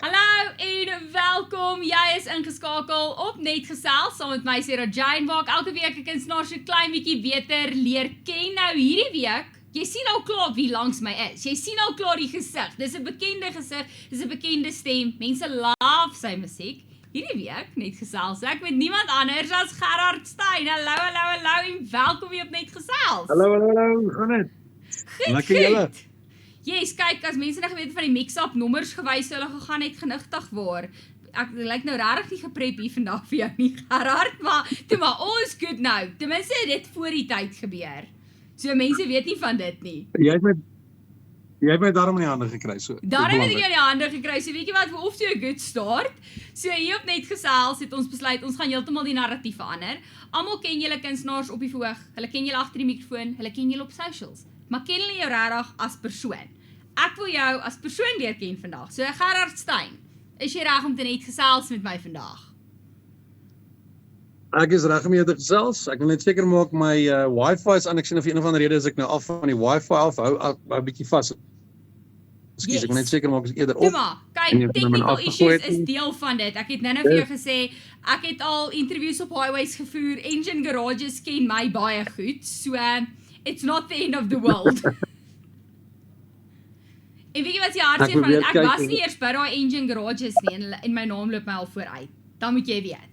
Hallo en welkom, jy is ingeskakel op Net Gesels saam met my Sarah Jane, waar ek elke week 'n kunstenaar so klein bietjie beter leer ken. Nou hierdie week, jy sien al klaar wie langs my is. Jy sien al klaar die gesig. Dis 'n bekende gesig, dis 'n bekende stem. Mense love sy musiek. Hierdie week Net Gesels ek met niemand anders as Gerard Stein. Hallo en welkom weer op Net Gesels. Hallo, gaan dit? Lekker julle. Yes, kyk, as mense nou geweet van die mix-up nommers gewys, hulle gegaan net genigtig waar. Ek lyk nou regtig nie geprep hier vandag vir jou nie, Gerard, maar all is good nou. Ten minste het dit voor die tyd gebeur. So mense weet nie van dit nie. Jy het my daarom in die hande gekry, so. Daarom het ek jou in die hande gekry, so weet jy wat, we're off to a good start. So hier op Net Gesels het ons besluit, ons gaan heeltemal die narratief verander. Almal ken julle kunstenaars op die verhoog, hulle ken julle agter die mikrofoon, hulle ken julle op socials. Maar ken hulle jou regtig as persoon? Ek wil jou as persoon leer ken vandag. So Gerard Stein, is jy reg om te net gesels met my vandag? Ek is reg om jou te gesels. Ek wil net seker maak my wifi is aan. Ek sien of een of ander rede is ek nou af van die wifi af. Hou 'n bietjie vas. Ekskuus, ek wil net seker maak is eerder op. Maar kyk, technical issues is deel van dit. Ek het nou vir jou gesê, ek het al interviews op highways gevoer. Engine garages ken my baie goed. So it's not the end of the world. En weet jy wat die hartseer van dit? Ek was nie eers by daai engine garages nie en my naam loop my al vooruit. Dan moet jy weet.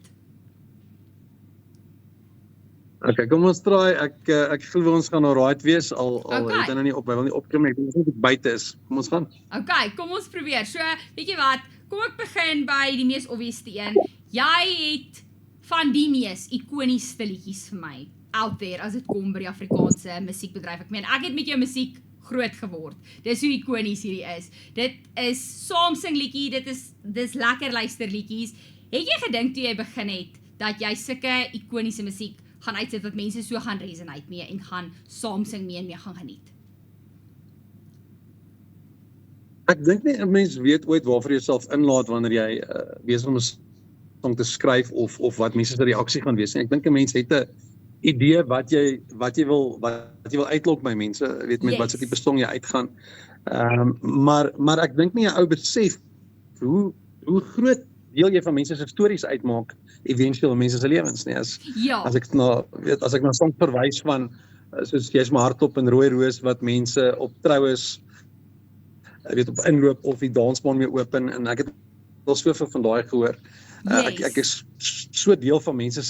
Okay, kom ons try. Ek glo ons gaan alright wees al het hy nou nie op, hy wil nie opkom nie. Ek dink dit buite is. Kom ons gaan. Okay, kom ons probeer. So, weet jy wat? Kom ek begin by die mees obvious een. Jy het van die mees ikoniese liedjies vir my out there as dit kom by die Afrikaanse musiekbedryf. Ek meen, ek het met jou musiek groot geword. Dis hoe ikonies hierdie is. Dit is saamsing liedjie, dis lekker luister liedjies. Het jy gedink toe jy begin het dat jy sulke ikoniese musiek gaan uitsit wat mense so gaan resonate mee en gaan saamsing mee gaan geniet? Ek dink nie 'n mens weet ooit waarvoor jy jouself inlaat wanneer jy besig om 'n song te skryf of wat mense se reaksie gaan wees. Ek dink 'n mens het 'n idee wat jy wil uitlok by mense, weet met wat so tipe song jy uitgaan. Maar ek dink nie 'n ou besef hoe groot deel jy van mense se stories uitmaak eventueel mense se lewens nie. As ek na song verwys van soos Jy's my hartklop en Rooi Roos wat mense op troues weet op inloop of die dansbaan mee open en ek het al soveel van daai gehoor. Ek is so deel van mense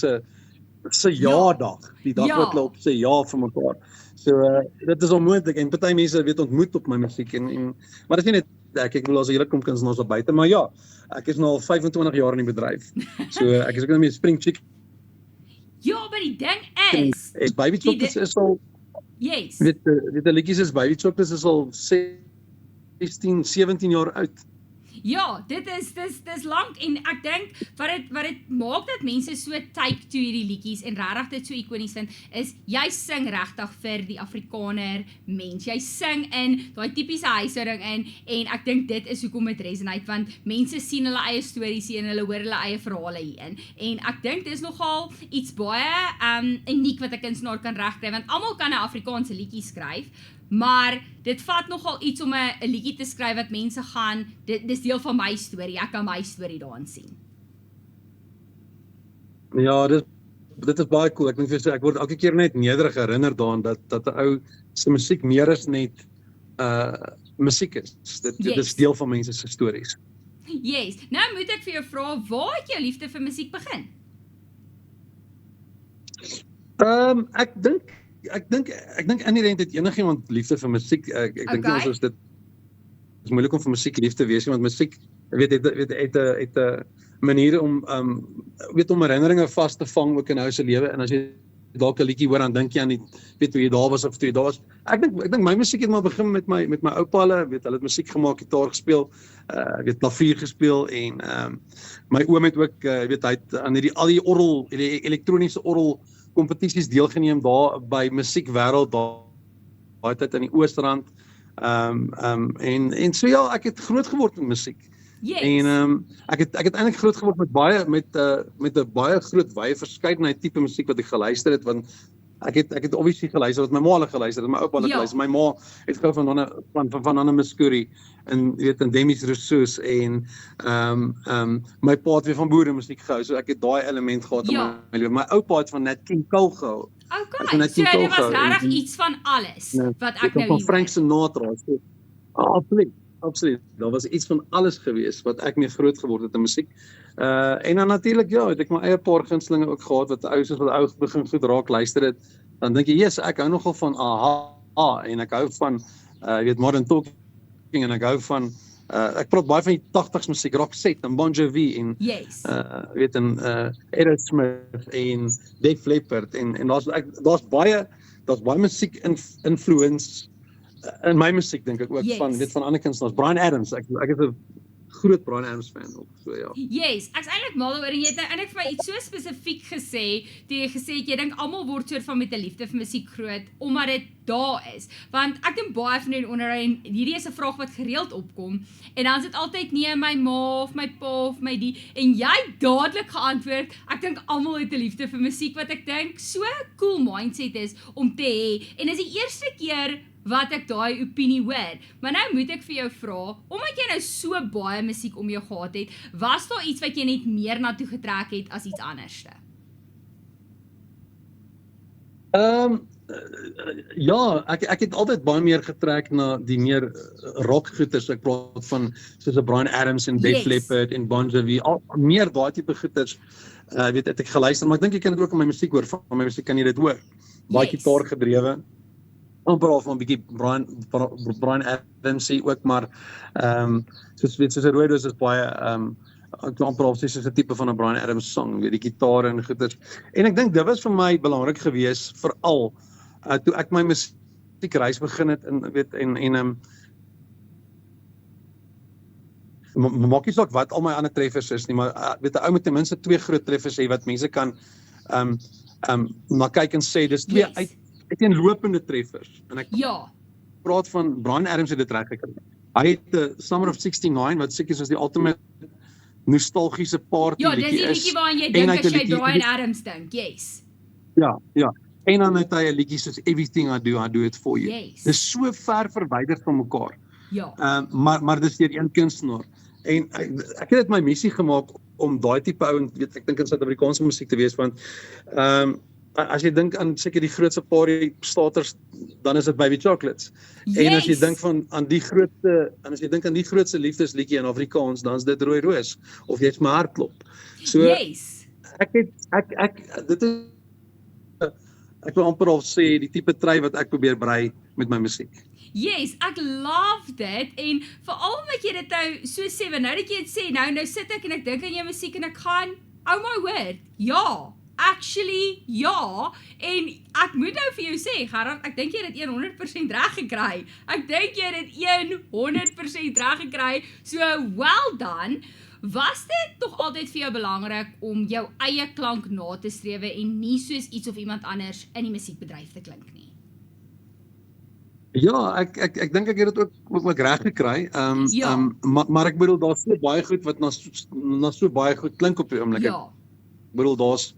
se jaardag, die dag wat hulle op sy jaar vir mekaar. So dit is onmoontlik en party mense weet ontmoet op my musiek maar dit is nie net ek wil as 'n hele klomp kunstenaars daar buite, maar ja, ek is nou al 25 jaar in die bedryf. So ek is ook nou mee Spring Chicken. Ja, maar die ding is Baby Chocolates is al weet die liedjies is Baby Chocolates is al 16, 17 jaar oud. Ja, dit is lank en ek dink wat dit maak dat mense so take to hierdie liedjies en regtig dit so ikonies vind is jy sing regtig vir die Afrikaner mens. Jy sing in daai tipiese huishouding en ek dink dit is hoekom dit resonate want mense sien hulle eie stories hier en hulle hoor hulle eie verhale hierin. En ek dink dis nogal iets baie uniek wat 'n kunstenaar kan regkry want almal kan 'n Afrikaanse liedjie skryf. Maar dit vat nogal iets om 'n liedjie te skryf wat mense gaan, dis deel van my storie, ek kan my storie daarin sien. Ja, dit is baie cool. Ek moet vir sê ek word elke keer net nederig herinner daaraan dat 'n ou se musiek meer is net musiek is. Dit is deel van mense se stories. Yes. Nou moet ek vir jou vra, waar het jou liefde vir musiek begin? Ek dink inherent het enigiemand liefde vir musiek. Ek dink nie ons is dit is moeilik om vir musiek lief te wees, want musiek het 'n manier om om herinneringe vas te vang ook in jou se lewe en as jy dalk 'n liedjie hoor dan dink jy aan weet hoe jy daar was of toe jy daar was. Ek dink my musiek het maar begin met my oupa hulle het musiek gemaak, gitaar gespeel, klavier gespeel en my oom het ook hy het aan al die orgel, die elektroniese orgel kompetisies deelgeneem daar by Musiekwêreld daai tyd in die Oostrand. En so ja, ek het groot geword met musiek. En ek het eintlik groot geword met 'n baie groot wye verskeidenheid tipe musiek wat ek geluister het, want Ek het obviously geluister, het my ma geluister, het my oupa geluister. My ma het gehou van Anna Muscuri en weet in Demis Rousseau en my pa het weer van boere musiek gehou. So ek het daai element gehad in my lewe. My oupa het van Nat King Cole gehou. Okay, so dit was regtig iets van alles wat ek nou hier van Frank Sinatra. So, absoluut. Daar was iets van alles gewees wat ek mee groot geword het in musiek. En dan natuurlik het ek my eie paar gunstelinge ook gehad wat ou soos wat ou begin goed raak luister het. Dan dink jy, "Yes, ek hou nogal van A.H. en ek hou van Modern Talking en ek hou van ek praat baie van die 80s musiek, Roxette en Bon Jovi en Aerosmith en Def Leppard en daar's baie musiek influence in my musiek dink ek ook van ander kunstenaars. Bryan Adams, ek is 'n groot Bryan Adams fan ook, so ja. Yes, ek's eintlik mal oor en jy het nou eintlik vir my iets so spesifiek gesê, toe jy gesê het jy dink almal word soort van met 'n liefde vir musiek groot omdat dit daar is. Want ek doen baie van die onderhoud en hierdie is 'n vraag wat gereeld opkom en dan is dit altyd nee my ma of my pa of my die en jy dadelik geantwoord, ek dink almal het 'n liefde vir musiek wat ek dink so cool mindset is om te hê en is die eerste keer wat ek daai opinie hoor. Maar nou moet ek vir jou vra, omdat jy nou so baie musiek om jou gehad het, was daar iets wat jy net meer na toe getrek het as iets anderste? Ja, ek het altyd baie meer getrek na die meer rockgoeters. Ek praat van soos Bryan Adams en Def Leppard en Bon Jovi, meer daai tipe goeters. Het ek geluister, maar ek dink jy kan dit ook in my musiek hoor. Van my musiek kan jy dit hoor. Baie gitaar gedrewe. Amper al van 'n bietjie Bryan Adams ook, maar soos 'n Rodos is baie amper al soos 'n tipe van 'n Bryan Adams song, weet die gitaar en goeters. En ek dink dit was vir my belangrik geweest veral toe ek my musiekreis begin het maak nie saak wat al my ander treffers is nie, maar weet 'n ou moet ten minste 2 groot treffers hê wat mense kan na kyk en sê dis 2 uiteenlopende treffers. En ek praat van Bryan Adams het dit reg gekry. Hy het Summer of 69 wat seker soos die ultimate nostalgiese party liedjie is. Ja, dis die liedjie waaraan jy dink as jy Bryan Adams dink. Yes. Ja. En dan het hy 'n liedjie soos Everything I Do It For You. Dis so ver verwyderd van mekaar. Ja. Maar dis deur een kunstenaar. En ek het dit my missie gemaak om daai tipe ouens, weet ek dink in Suid-Afrikaanse musiek te wees, want as jy dink aan seker die grootste party starters, dan is dit Baby Chocolates. En as jy dink aan die grootste liefdesliedjie in Afrikaans, dan is dit Rooi Roos of Jy's my hartklop. So ek wil amper al sê die tipe trui wat ek probeer brei met my musiek. Yes, ek love dit en veral omdat jy dit nou so sê, want nou dat jy dit sê, nou sit ek en ek dink aan jou musiek en ek gaan, oh my word, ja. Actually, ja, en ek moet nou vir jou sê, Gerard, ek dink jy het dit 100% reg gekry. Ek dink jy het dit 100% reg gekry, so well done. Was dit tog altyd vir jou belangrik om jou eie klank na te strewe en nie soos iets of iemand anders in die musiekbedryf te klink nie? Ja, ek dink ek het dit ook reg gekry. Maar ek bedoel daar's so baie goed wat na so baie goed klink op die oomblik. Ek bedoel daar's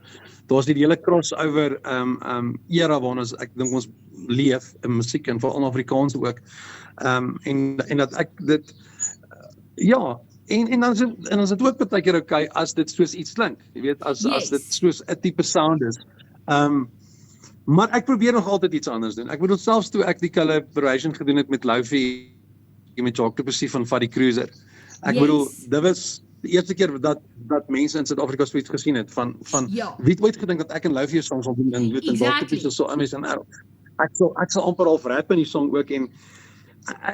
die hele crossover era waarna ek dink ons leef in musiek en veral in Afrikaans ook. En dat ek dit en dan is dit ook baie keer okay as dit soos iets klink. Jy weet as dit soos 'n tipe sound is. Maar ek probeer nog altyd iets anders doen. Ek bedoel selfs toe ek die collaboration gedoen het met Lofi met Octopussy van Fuddy Cruiser. Ek bedoel dit was die eerste keer dat mense in Suid-Afrika so iets gesien het van wie het ooit gedink dat ek en Lofi 'n song sal doen en weet en Octopussy so amazing. Ek sal amper al rap in die song ook en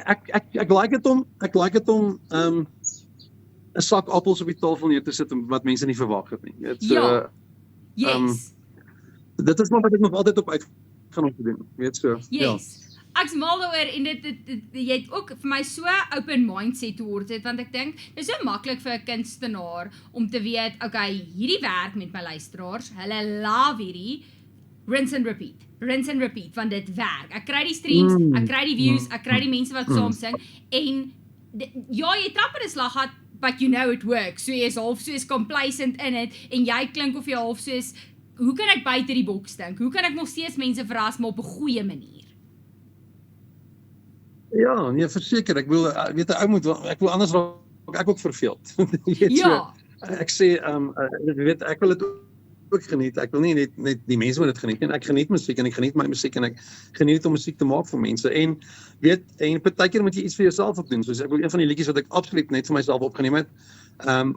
ek like dit om 'n sak appels op die tafel neer te sit wat mense nie verwag het nie. Weet so dit is maar wat ek nog altyd op uitgaan om te doen, weet so. Ek's mal daaroor en jy het ook vir my so open mindset towards dit, want ek dink, dit is so maklik vir 'n kunstenaar om te weet, okay, hierdie werk met my luisteraars, hulle love hierdie, rinse and repeat, want dit werk. Ek kry die streams, ek kry die views, ek kry die mense wat saam sing, en jy trap in 'n slaggat, but you know it works, so jy is half soos complacent in it, en jy klink of jy half soos hoe kan ek buite die boks dink? Hoe kan ek nog steeds mense verras, maar op 'n goeie manier? Ja, nee, verseker. Ek wil weet 'n ou moet ek wil anders raak ek ook verveeld. Jy weet Ja. so. Ek sê jy weet ek wil dit ook geniet. Ek wil nie net die mense moet dit geniet nie. Ek geniet musiek en ek geniet my musiek en ek geniet dit om musiek te maak vir mense. En weet en partykeer moet jy iets vir jouself ook doen. Soos ek wil een van die liedjies wat ek absoluut net vir myself opgeneem het,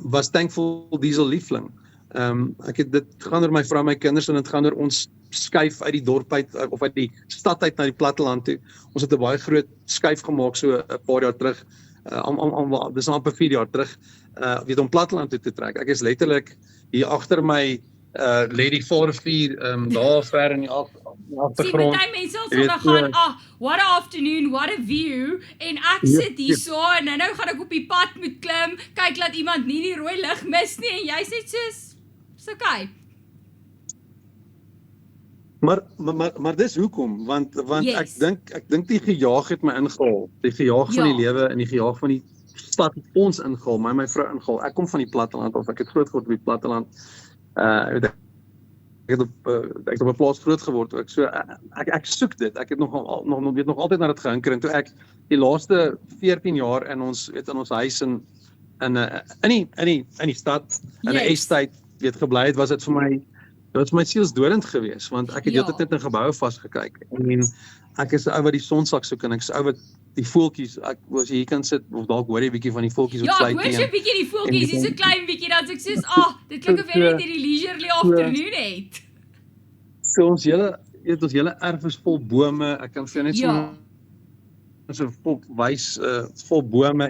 was Thankful Diesel Liefling. Ek het dit gaan oor my vrou en my kinders en dit gaan oor ons skuif uit die dorp uit of uit die stad uit na die platteland toe. Ons het 'n baie groot skuif gemaak so 'n paar jaar terug. Dis amper 4 jaar terug. Weet om platteland toe te trek. Ek is letterlik hier agter my lê die Vaalrivier daar ver in die agtergrond. Sien, mense sal dan gaan, what a afternoon, what a view, en ek sit hier so, en nou gaan ek op die pad moet klim, kyk laat iemand nie die rooi lig mis nie, en jy sê soos, is okay. Maar dis hoekom, want Yes. ek dink die gejaag het my ingehaal, die gejaag van die lewe en die gejaag van die stad het ons ingehaal, my vrou ingehaal. Ek kom van die platteland af, ek het groot geword op die platteland. Ek het op 'n plaas groot geword ook. So ek soek dit. Ek het nog altyd na dit gehinker en toe ek die laaste 14 jaar in ons huis in die stad in 'n estate weet gebly het, was dit vir my sielsdodend geweest want ek het heeltyd net in geboue vasgekyk en ek is 'n ou wat die sonsak soek en ek is 'n ou wat die voeltjies, as jy hier kan sit of dalk hoor jy 'n bietjie van die voeltjies wat fluit. Ja, ek hoor so 'n bietjie die voeltjies, hier so klein bietjie dan ek sê, dit klink of jy net hierdie leisurely afternoon het. So ons hele erf is vol bome. Ek kan vir jou net so wys vol bome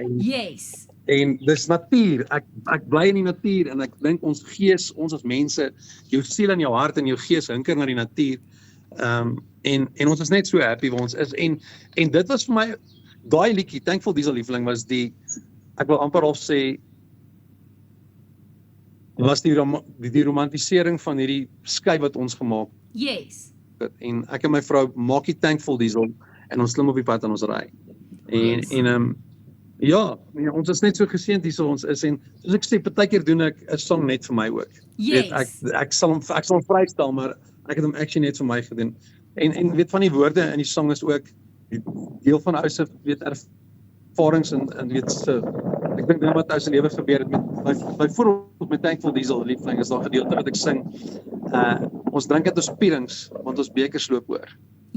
en dis natuur. Ek bly in die natuur en ek dink ons gees, ons as mense, jou siel en jou hart en jou gees hinker na die natuur. En ons is net so happy waar ons is en dit was vir my daai liedjie Thankful Diesel Liefling was ek wil amper al sê was die romantisering van hierdie skei wat ons gemaak het. En ek en my vrou maak die Thankful Diesel en ons klim op die pad en ons ry. Ja, ons is net so geseënd hier so ons is en soos ek sê partykeer doen ek 'n song net vir my ook. Weet ek sal hom vrystel, maar ek het hom actually net vir my gedoen. En weet van die woorde in die song is ook deel van ou se weet ervarings en weet se ek dink dit wat ou se lewe gebeur het met byvoorbeeld met Thankful Diesel Liefling is daar 'n gedeelte wat ek sing. Ons drink uit ons pierings want ons bekers loop oor.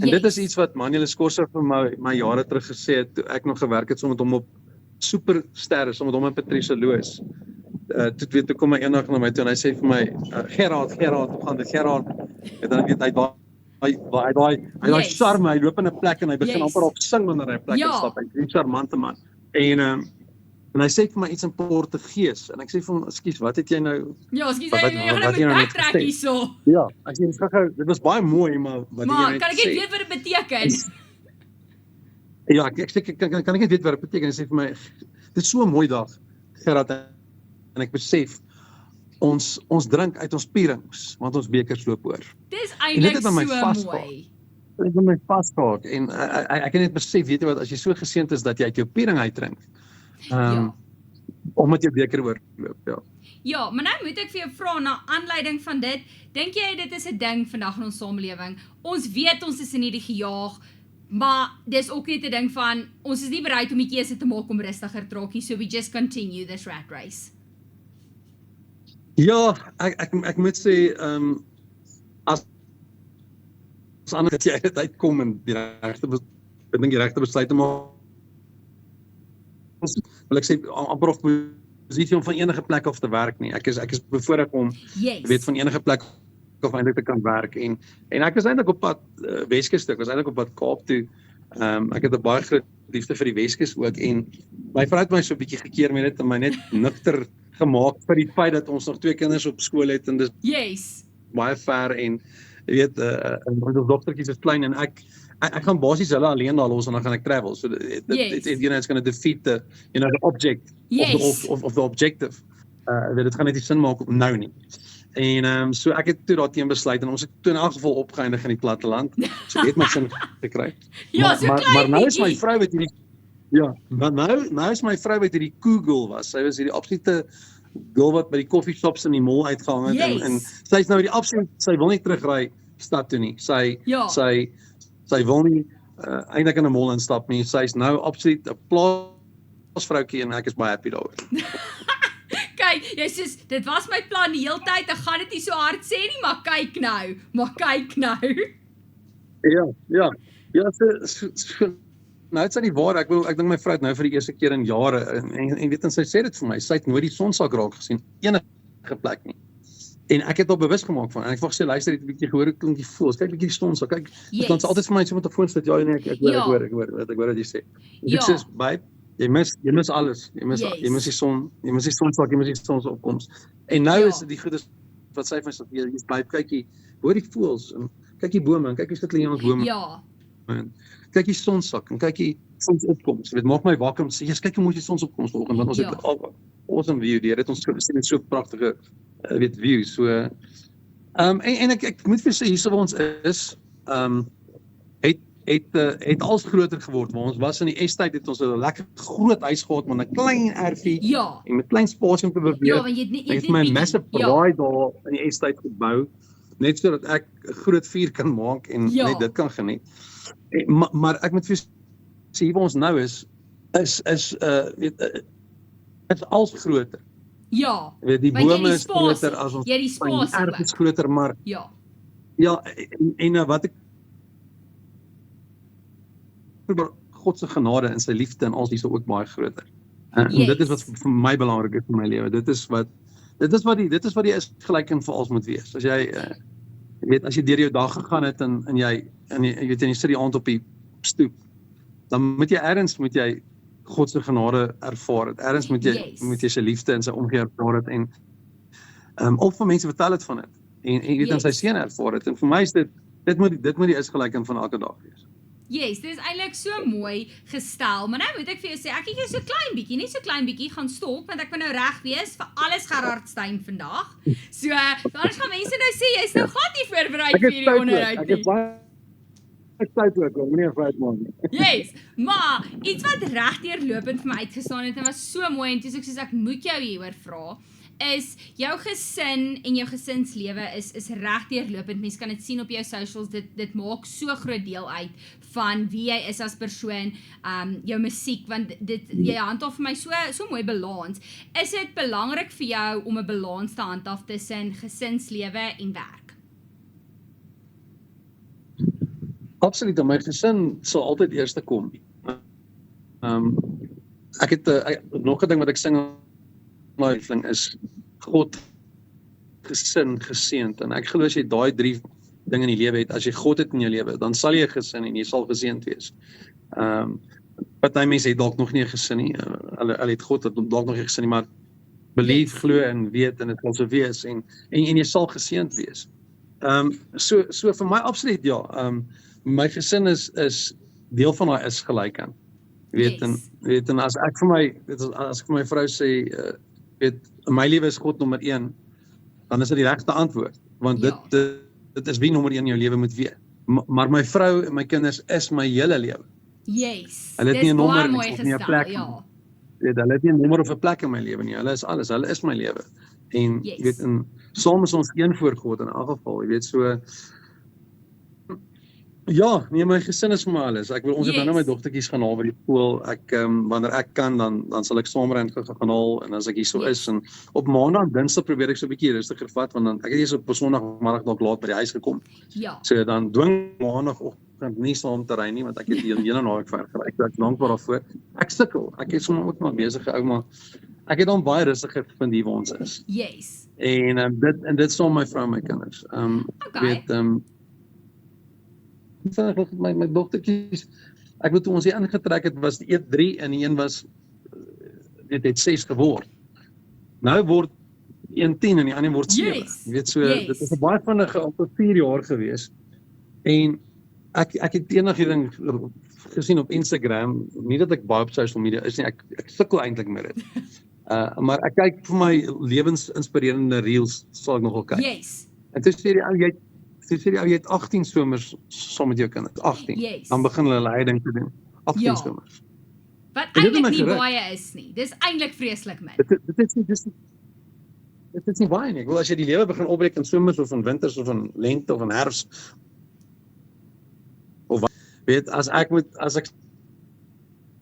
En dit is iets wat Manuel Escorsa vir my jare terug gesê het toe ek nog gewerk het saam met hom op Supersterre, saam met hom en Patricia Loos. Toe kom hy eendag na my toe en hy sê vir my Gerard, hoe gaan dit Gerard? En dan weet hy daai charme, hy loop in 'n plek en hy begin amper op sing wanneer hy 'n plek instap. Hy's 'n charmante man. En hy sê vir my iets in Portugees en ek sê vir hom, "Ekskuus, wat het jy nou?" Ja, ekskuus, jy gaan nou met backtrack hierso. Ja, ek sê gou, dit was baie mooi, maar wat jy net sê. Maar kan ek net weet wat dit beteken? Ja, ek sê kan ek net weet wat dit beteken. Hy sê vir my, "Dit is so 'n mooi dag, Gerard." En ek besef ons drink uit ons pierings want ons bekers loop oor. Dis eintlik so mooi. Dit het my vasgehak en ek het net besef, weet jy wat, as jy so geseënd is dat jy uit jou piering uitdrink. Omdat jou beker oorloop, Ja, maar nou moet ek vir jou vra na aanleiding van dit. Dink jy dit is 'n ding vandag in ons samelewing? Ons weet ons is in hierdie gejaag, maar dis ook net 'n ding van ons is nie bereid om die keuse te maak om rustiger te raak nie, so we just continue this rat race. Ja, ek moet sê as ander dat jy uit uitkom en die regte besluit te maak. Wil ek sê amper of posisie om van enige plek af te werk nie. Ek is bevoorreg om weet van enige plek of eintlik te kan werk en ek is eintlik op pad Weskus toe. Ek was eintlik op pad Kaap toe. Ek het 'n baie groot liefde vir die Weskus ook en my vrou het my so 'n bietjie gekeer met dit en my net nugter gemaak vir die feit dat ons nog 2 kinders op skool het en dis baie ver en jy weet ons dogtertjies is klein en ek gaan basies hulle alleen daar los en dan gaan ek travel. So it's going to defeat the object of the objective. Dit gaan net nie sin maak nou nie. En so ek het toe daarteen besluit en ons het toe in elk geval opgeëindig in die platteland. So dit het my sin gekry. Maar nou is my vrou wat hierdie nou is my vrou wat hierdie Google was. Sy was hierdie absolute girl wat by die coffeeshops in die mall uitgehang het en sy's nou die absoluut, sy wil nie terugry stad toe nie. Sy wil nie eintlik in 'n mall instap nie. Sy's nou absoluut 'n plaasvroukie en ek is baie happy daaroor. Kyk, jy sê dit was my plan die hele tyd. Ek gaan dit nie so hard sê nie, maar kyk nou. Ja, so nou het sy die waar, ek dink my vrou het nou vir die eerste keer in jare, en weet en sy sê dit vir my, sy het nooit die sonsak raak gesien, enige plek nie. En ek het al bewus gemaak van, en ek het gesê, luister, ek het 'n bietjie gehoor, hoe klink die voels, kyk bietjie die sonsak, kyk, dan sy altyd vir my so met 'n foon sit, ja, nee, ek hoor wat jy sê. Ek sê, baie, jy mis alles, jy mis die son, jy mis die sonsak, jy mis die sonsopkoms. En nou is dit die goedes wat sy vir my sê, jy's baie, kyk jy, hoor die voels, en kyk die bome, en kyk jy sit hulle in ons bome. Ja. En kyk die sonsak, en kyk die sonsopkoms, weet, maak my wakker om sê, kyk hoe mooi die sonsopkoms vanoggend, want ons het awesome view, die het ons gesien, so pragtige, view, so, en ek moet vir sê, hier so waar ons is, het als groter geword, want ons was in die S-tyd, het ons 'n lekker groot huis gehad, met 'n klein erfie, en met klein spasie om te beweeg, want jy het my 'n massive braai daar in die S-tyd gebou, net so dat ek 'n groot vuur kan maak, en net dit kan geniet, maar ek moet vir sê, hier waar ons nou is als groter. Ja, weet, die bome is groter as ons, die spasie erf is groter, maar en wat ek God se genade en sy liefde en al die so ook baie groter. En dit is wat vir my belangrik is in my lewe. Dit is wat die is-gelyking vir ons moet wees. As jy weet, as jy deur jou dag gegaan het en jy weet jy sit die aand op die stoep, dan moet jy God se genade ervaar het. Ergens moet jy sy liefde en sy omgee ervaar het, en of vir mense vertel het van dit, en jy weet, en sy seën ervaar het, en vir my is dit moet die is-gelyking van elke dag wees. Yes, dit is eintlik so mooi gestel, maar nou moet ek vir jou sê, ek het jou so klein bietjie gaan stop, want ek wil nou reg wees vir alles Gerard Stein vandag, so, anders gaan mense nou sê, jy is nou glad nie voorberei vir die onderhoud nie. Ek is tyd ook, meneer Vrytman. Yes, maar iets wat reg deurlopend vir my uitgestaan het, en was so mooi, en toe soos ek moet jou hieroor vra, is jou gesin en jou gesinslewe is reg deurlopend. Mense kan dit sien op jou socials, dit maak so groot deel uit van wie jy is as persoon, jou musiek, want jy handhaaf vir my so mooi balans. Is dit belangrik vir jou om 'n balans te handhaaf tussen gesinslewe en werk? Absoluut, my gesin sal altyd eerste kom. Ek het nog 'n ding wat ek sing is God, gesin, geseënd, en ek glo as jy daai 3 dinge in die lewe het, as jy God het in jou lewe, dan sal jy 'n gesin en jy sal geseënd wees. Party mense het dalk nog nie 'n gesin nie, hulle het God, dalk nog nie 'n gesin nie, maar belief, glo en weet, en dit sal so wees, en jy sal geseënd wees. So vir my absoluut my gesin is deel van daai is-gelyking. Weet, en as ek vir my vrou sê, weet, my lewe is God nommer 1, dan is dit die regte antwoord, want dit is wie nommer 1 in jou lewe moet wees. Maar my vrou en my kinders is my hele lewe. Yes, hulle het nie 'n nommer mooi of nie 'n plek nie. ja. Weet, hulle het nie 'n nommer of 'n plek in my lewe nie, hulle is alles, hulle is my lewe. En jy weet, en saam is ons een voor God in elk geval, jy weet, so ja, nee, my gesin is vir my alles. Ek wil ons het nou my dogtertjies gaan haal by die skool. Ek wanneer ek kan, dan sal ek saam ry en gaan haal, en as ek hier so is, en op maandag en dinsdag probeer ek so 'n bietjie rustiger vat, want dan ek het eers op Sondagmiddag dalk laat by die huis gekom. Ja. So dan dwing maandagoggend nie saam te ry nie, want ek het die hele naweek ver gery. Ek is dankbaar daarvoor. Ek sukkel. Ek is sommer ook maar besige ou, maar ek het dan baie rustiger gevind hier waar ons is. Yes. En dit saam my vrou en my kinders. Weet, my dogtertjies, ek weet toe ons hier ingetrek het, was die 3 en die een was, dit het 6 geword. Nou word 1 10 en die ander word 7. Jy weet, so, dit is 'n baie vinnige, op 4 jaar gewees. En ek het eendag hierdie ding gesien op Instagram, nie dat ek baie op social media is nie, ek sukkel eintlik met dit. Maar ek kyk vir my lewensinspirerende reels, sal ek nogal kyk. Yes. En toe sê die ou, jy het 18 somers saam met jou kinders, 18. Yes. Dan begin hulle leiding te doen. 18 somers. Wat eintlik nie baie is nie. Dis eintlik vreeslik min. dit is nie baie nie. Ek wil as jy die lewe begin opbreek in somers of in winters of in lente of in herfs of wat, weet as ek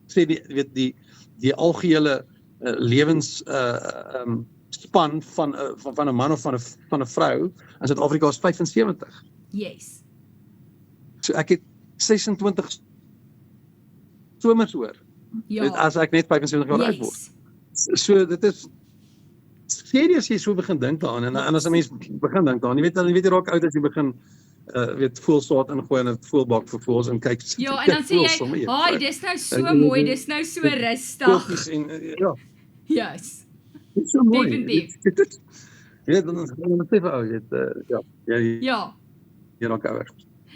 sê die algehele lewens span van 'n man of van 'n vrou in Suid-Afrika is 75. Yes. So ek het 26 somers hoor. Ja. Weet, as ek net 75 jaar oud word. So dit is serieus jy so begin dink daaraan en as 'n mens begin dink daaraan, jy weet jy raak oud as jy begin voelsaad ingooi in 'n voelbak vir voels en kyk. Ja, en dan sê jy, "Haai, dis nou so mooi, dis nou so rustig." Ja. Yes. Dis so mooi. Definitief. Jy weet dan sê vir ou, Ja. Jy raak ouer.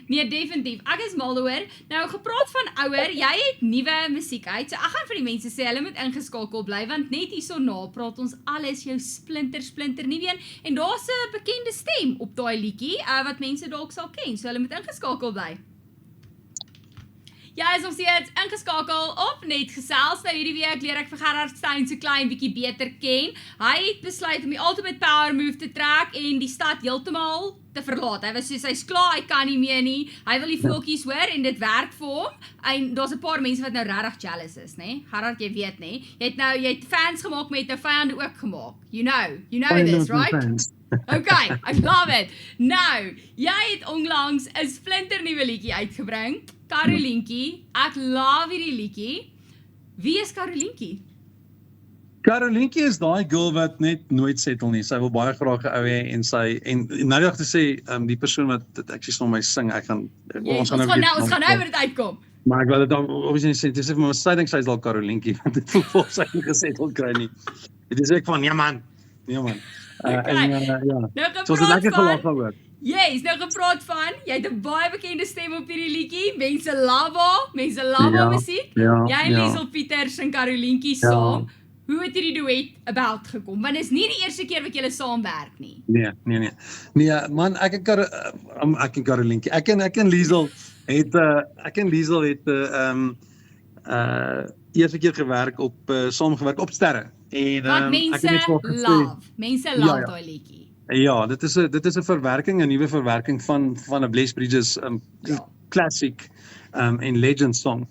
Nee, definitief. Ek is mal daaroor. Nou, gepraat van ouer, jy het nuwe musiek uit. So ek gaan vir die mense sê, hulle moet ingeskakel bly, want net hierso na praat ons alles jou splinter nuwe een. En daar's 'n bekende stem op daai liedjie, wat mense dalk sal ken. So hulle moet ingeskakel bly. Jy is nog steeds ingeskakel op Net Gesels. Nou hierdie week leer ek vir Gerard Stein so klein bietjie beter ken. Hy het besluit om die Ultimate Power Move te trek en die stad heeltemal te verlaat. Hy was soos hy's klaar, hy kan nie meer nie. Hy wil die voeltjies hoor en dit werk vir hom. En daar's 'n paar mense wat nou regtig jealous is, né? Gerard, jy weet, né? Jy het fans gemaak, maar jy het nou vyande ook gemaak. You know this, right? Okay, I love it. Nou, jy het onlangs 'n splinternuwe liedjie uitgebring. Karolientjie, ek love hierdie liedjie. Wie is Karolientjie? Karolientjie is daai girl wat net nooit settle nie. Sy wil baie graag 'n ou hê en nou dag te sê, die persoon wat dit ek sê my sing, ons gaan nou weer dit uitkom. Maar ek wil dit dan obviously sê, dis vir my sy dink sy is al Karolientjie, want dit voel vir sy nie gesettle kry nie. Dit is ek van ja man. Ja. Nou so dit lekker gelag oor. Yes, nou gepraat van, jy het 'n baie bekende stem op hierdie liedjie. Mense love haar musiek. Jy en Liesel Pieters en Karolientjie saam. Hoe het hierdie duet about gekom? Want is nie die eerste keer wat julle saamwerk nie. Nee. Nee, man, ek en Karolientjie. Ek en Liesel het eerste keer saamgewerk op Sterre. En wat mense love daai liedjie. Ja, dit is 'n verwerking, 'n nuwe verwerking van 'n Bless Bridges classic en legend song.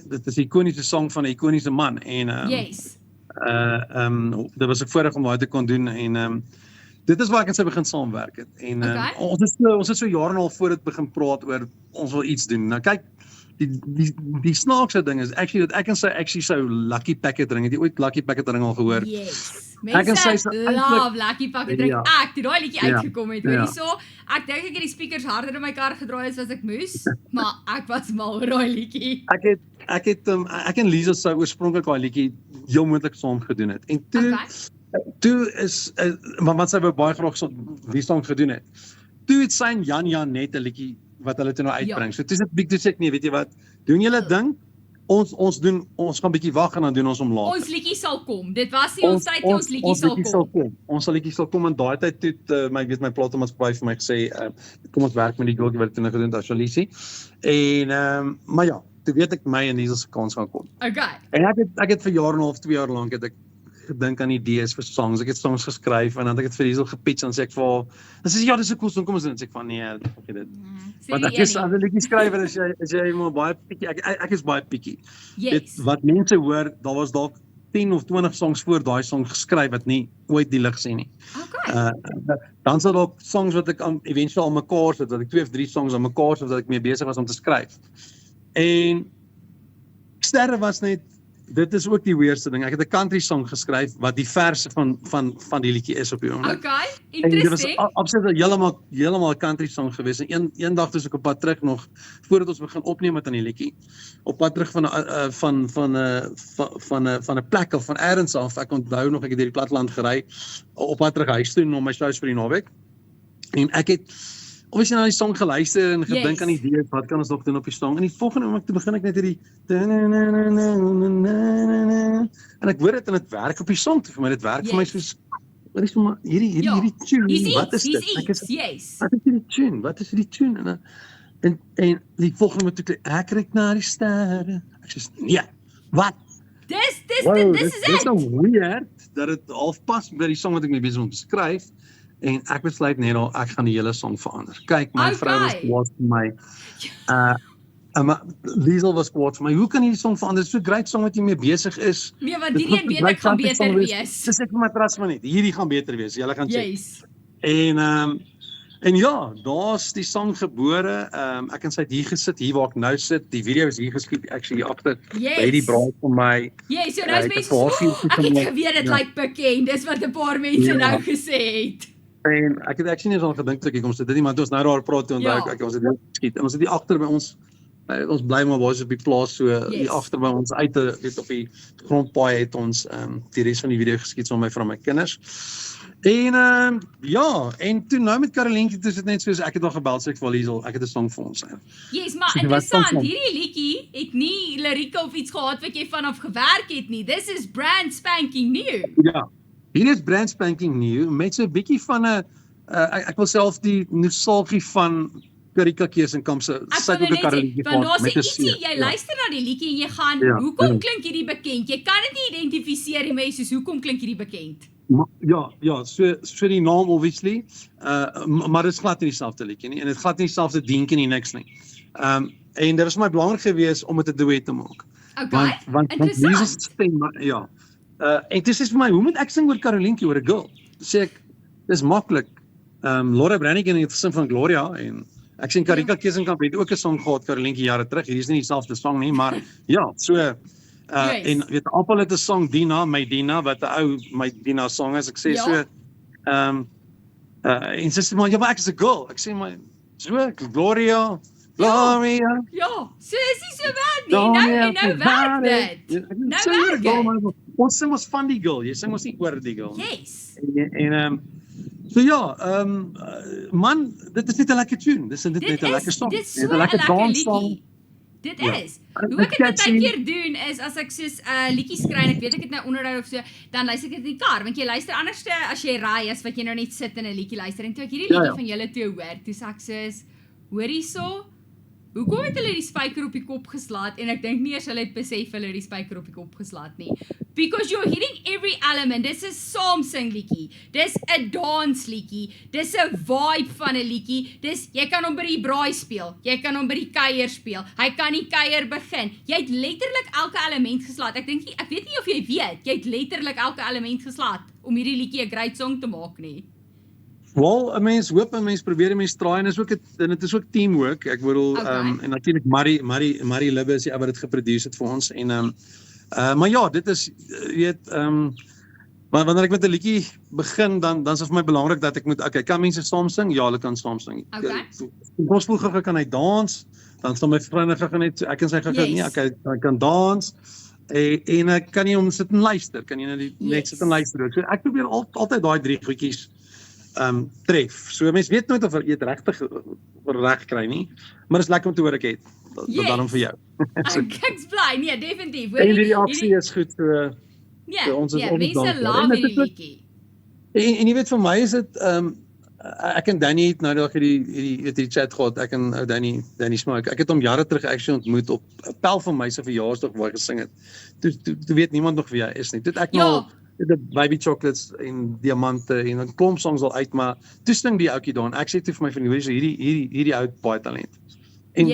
Dit is 'n ikoniese song van 'n ikoniese man en yes. Dit was ek voorreg om daai te kon doen en dit is waar ek en sy begin saamwerk het. En ons het so jare en al voor dit begin praat oor ons wil iets doen. Nou kyk, die snaakse ding is actually dat ek en sy sou Lucky Packet ring. Het jy ooit Lucky Packet ring al gehoor? Yes. Mense love Lucky Packet ring. Ek het daai liedjie uitgekom het, hoorie so. Ek dink ek het die speakers harder in my kar gedraai as ek moes, maar ek was mal oor daai liedjie. Ek en Lisa sou oorspronklik daai liedjie heel moontlik saam gedoen het. En toe is want sy wou baie graag die song gedoen het. Toe het sy en Jan net 'n liedjie wat hulle toe nou uitbring. So toe sê ek nee, weet jy wat? Doen julle ding? Ons gaan bietjie wag en dan doen ons hom later. Ons liedjie sal kom. Dit was nie ons tyd nie, ons liedjie sal kom. Ons liedjie sal kom en daai tyd toe my platenmaatskappy vir my gesê, kom ons werk met die girltjie wat toe gedoen het as Alicia. En maar ja, toe weet ek my en Liesel se kans gaan kom. Okay. En ek het vir jaar en 'n half, 2 jaar lank het ek gedink aan idees vir songs. Ek het songs geskryf en dan het ek dit vir Liesel gepitch en sê ek vir haar, dan sê sy ja, dis 'n cool song, kom ons doen dit. Sê ek van nee, ek dit. Want ek is as 'n liedjie skrywer is jy maar baie picky. Ek is baie picky. Yes. Wat mense hoor, daar was dalk 10 of 20 songs voor daai song geskryf wat nie ooit die lig sien nie. Okay. Dan sal dalk songs wat ek eventueel aan mekaar sit, dat ek 2 of 3 songs aan mekaar sit wat ek mee besig was om te skryf. En Sterre was net, dit is ook die weirdste ding. Ek het 'n country song geskryf wat die verse van die liedjie is op die oomblik. Okay, interesting. En dit was absoluut heeltemal 'n country song geweest. En eendag toe ek op pad terug nog voordat ons begin opneem het aan die liedjie, op pad terug van 'n plek of van elders af. Ek onthou nog ek het hierdie platteland gery op pad terug huis toe om my shows vir die naweek. En ek het obviously na die song geluister en gedink aan idees, wat kan ons nog doen op die song? En die volgende oomblik toe begin ek net hierdie en ek hoor dit en dit werk op die song toe vir my. Dit werk vir my soos wat is maar hierdie tune. Wat is dit? Yes. Wat is hierdie tune? Wat is hierdie tune? En die volgende oomblik toe ek kyk na die sterre. Ek sê nee. Wat? This is Dis it. so weird dat dit half pas by die song wat ek mee besig om te skryf en ek besluit net al ek gaan die hele song verander. Kyk, my vrou was kwaad vir my. Maar Liesel was kwaad vir my. Hoe kan jy die song verander? Dis so 'n great song wat jy mee besig is. Nee, want hierdie een weet ek gaan beter wees. Dis ek vir my trust maar net. Hierdie gaan beter wees. Julle gaan check. Yes. En ja, daar's die song gebore. Ek en sy het hier gesit, hier waar ek nou sit. Die video is hier geskiet, actually hier agter. By die braai vir my. Yes, so nou is mense so, ek het geweet dit lyk bekend. Dis wat 'n paar mense nou gesê het. En ek het actually nie eens aan gedink dat ek kom sit dit nie, maar toe ons nou daar praat toe onthou ek ons het dit geskiet. En ons het hier agter by ons ons bly maar basies op die plaas so hier agter by ons uit weet op die grondpaai het ons die res van die video geskiet saam met my vrou en my kinders. En ja, en toe nou met Karolientjie toe is dit net soos ek het al gebel sê ek vir Liesel, ek het 'n song vir ons. Yes, maar interessant, hierdie liedjie het nie lirieke of iets gehad wat jy vanaf gewerk het nie. This is brand spanking new. Ja. Hier is brand spanking new met so 'n bietjie van 'n ek wil self die nostalgie van Karika Keesenkamp se sy tot 'n Karolientjie van met 'n ietsie, jy luister na die liedjie en jy gaan, hoekom klink hierdie bekend? Jy kan dit nie identifiseer nie, maar jy soos hoekom klink hierdie bekend? Ja, so die naam obviously, maar dit is glad nie dieselfde liedjie nie en dit glad nie dieselfde deentjie nie niks nie. En dit was my belangrik geweest om dit 'n duet te maak. Okay, want Jesus stem, ja. En dit is vir my, hoe moet ek sing oor Karolientjie, oor 'n girl? Sê ek, dis maklik. Laura Branigan het gesing van Gloria en ek sien Karika Keesenkamp het ook 'n song gehad Karolientjie jare terug. Hierdie is nie dieselfde song nie, maar ja, so en weet Appel het 'n song Dina, my Dina wat 'n ou my Dina song is. Ek sê so en sy sê maar ja, maar ek is 'n girl. Ek sê maar so Gloria. Ja, so is nie so bad nie. Nou werk dit. Nou werk dit. Ons sing ons van die girl. Jy sing ons nie oor die girl. Yes. En so ja, man, dit is net 'n lekker tune. Dis net 'n lekker song. Dit is so 'n lekker danssong. Dit is. Hoe ek dit baie keer doen is as ek soos 'n liedjie skryf, ek weet ek het nou onderhou of so, dan luister ek dit in die kar, want jy luister anderste as jy ry as wat jy nou net sit en 'n liedjie luister. En toe ek hierdie liedjie van julle toe hoor, toe sê ek soos, hoor hierso, hoekom het hulle die spyker op die kop geslaat en ek dink nie eers hulle het besef hulle het die spyker op die kop geslaat nie. Because you're hitting every element. Dis 'n saamsing liedjie. Dis 'n dans liedjie. Dis 'n vibe van 'n liedjie. Dis jy kan hom by die braai speel. Jy kan hom by die kuier speel. Hy kan die kuier begin. Jy het letterlik elke element geslaat. Ek weet nie of jy weet, jy het letterlik elke element geslaat om hierdie liedjie 'n great song te maak nie. Wel, 'n mens hoop 'n mens probeer 'n mens try en dit is ook teamwork. Ek bedoel en natuurlik Marie Libbe is die ou wat dit geproduseer het vir ons en maar ja, dit is weet wanneer ek met 'n liedjie begin dan is dit vir my belangrik dat ek moet kan mense saam sing? Ja, hulle kan saam sing. Gospel gou kan hy dans, dan staan my vriende gou net ek en sy gou nee, ek kan dans. En ek kan nie om sit en luister, kan jy net sit en luister. So ek probeer altyd daai 3 goedjies tref. So mense weet nooit of jy dit regtig reg kry nie, maar dit is lekker om te hoor ek het. Daarom vir jou. Ek's bly, nee, definitief. En die aksie is goed so. Mense laat hierdie liedjie. En jy weet vir my is dit ek en Danny het nou daag hierdie chat gehad. Ek en ou Danny Smoke. Ek het hom jare terug actually ontmoet op 'n pel van my se verjaarsdag waar hy gesing het. Toe weet niemand nog wie hy is nie. Toe ek nou die Baby Chocolates en Diamante en 'n klomp songs al uit, maar toe sting die ouetjie daar en ek sê toe vir my vriend, hierdie ou baie talent. En